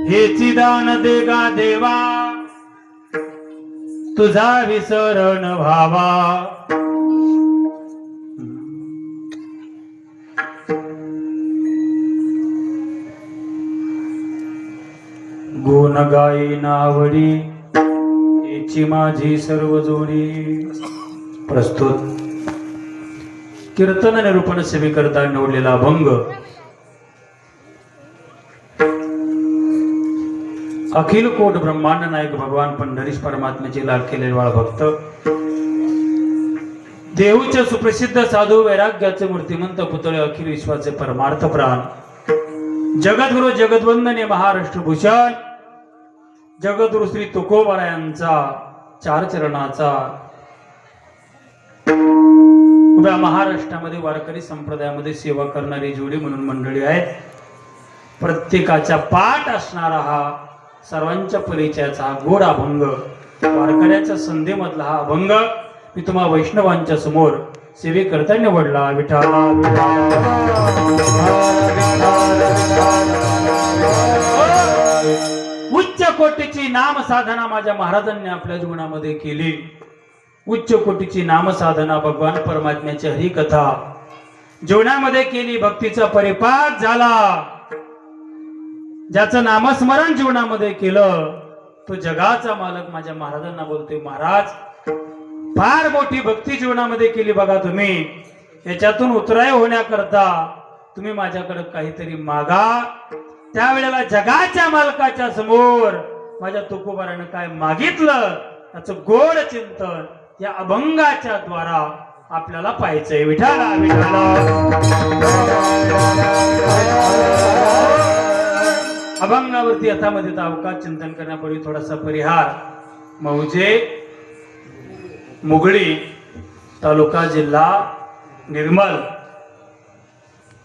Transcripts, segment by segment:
हेची दान देगा देवा तुझा विसरण व्हावा। गुण गाई नावडी हेची माझी सर्व जोडी। प्रस्तुत कीर्तन निरूपण सेवे करता निवडलेला अभंग अखिल कोट ब्रह्मांड नायक भगवान पंढरीश परमात्म्याचे लाडकेले बाळ भक्त देऊचे सुप्रसिद्ध साधू वैराग्याचे मूर्तिमंत पुतळे अखिल विश्वाचे परमार्थ प्राण जगद्गुरु जगद्वंदनीय महाराष्ट्र भूषण जगद्गुरु श्री तुकोबा यांचा चार चरणाचा उभ्या महाराष्ट्रामध्ये वारकरी संप्रदायामध्ये सेवा करणारी जोडी म्हणून मंडळी आहेत। प्रत्येकाच्या पाठ असणारा हा सर्वांच्या परिचयाचा हा गोड अभंग वारकऱ्याच्या संधीमधला हा अभंग मी तुम्हा वैष्णवांच्या समोर सेवे करता निवडला। विठाला उच्च कोटीची नाम साधना माझ्या महाराजांनी आपल्या जीवनामध्ये केली। उच्च कोटीची नाम साधना भगवान परमात्म्याची हरी कथा जीवनामध्ये केली। भक्तीचा परिपाक झाला। ज्याचं नामस्मरण जीवनामध्ये केलं तो जगाचा मालक माझ्या महाराजांना बोलतोय, महाराज फार मोठी भक्ती जीवनामध्ये केली बघा तुम्ही। याच्यातून उतराय होण्याकरता तुम्ही माझ्याकडे काहीतरी मागा। त्यावेळेला जगाच्या मालकाच्या समोर माझ्या तुकोबारानं काय मागितलं त्याचं गोड चिंतन या अभंगाच्या द्वारा आपल्याला पाहायचंय। विठाला विठाला अभंगावरती यथामध्ये अवकाश चिंतन करण्यापूर्वी थोडासा परिहार। मौजे मुगळी तालुका जिल्हा निर्मल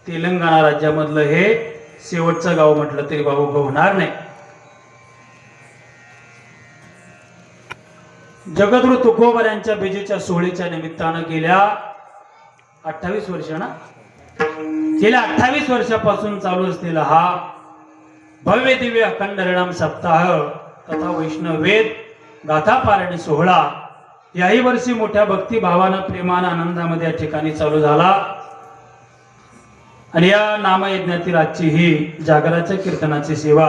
तेलंगणा राज्यामधलं हे शेवटचं गाव म्हटलं तरी बाबू होणार नाही। जगद्गुरु तुकोबा यांच्या बीजेच्या सोहळ्याच्या निमित्तानं गेल्या 28 वर्षापासून चालू असलेला हा भव्य दिव्य अखंड हरिनाम सप्ताह तथा वैष्णव वेद गाथा पारायण सोहळा याही वर्षी मोठ्या भक्तिभावानं प्रेमानं आनंदामध्ये या ठिकाणी चालू झाला. आणि या नामयज्ञातील आजची ही जागराच्या कीर्तनाची सेवा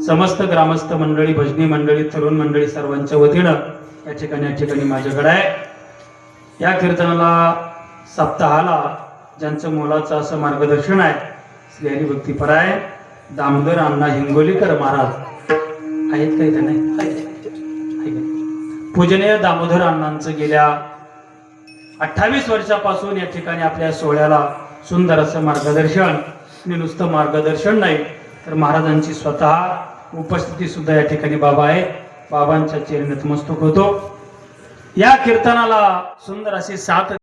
समस्त ग्रामस्थ मंडळी, भजनी मंडळी, तरुण मंडळी सर्वांच्या वतीनं या ठिकाणी माझ्याकडे आहे. या कीर्तनाला सप्ताहाला ज्यांचं मोलाचं असं मार्गदर्शन आहे श्री हरिभक्तीपराय दामोदर अण्णा हिंगोलीकर महाराज आहेत काही का नाही? पूजनीय दामोदर अण्णांचं गेल्या 28 वर्षापासून या ठिकाणी आपल्या सोहळ्याला सुंदर असं मार्गदर्शन, आणि नुसतं मार्गदर्शन नाही तर महाराजांची स्वतः उपस्थिती सुद्धा या ठिकाणी बाबा आहे. बाबांच्या चरणी नतमस्तक होतो. या कीर्तनाला सुंदर असे 7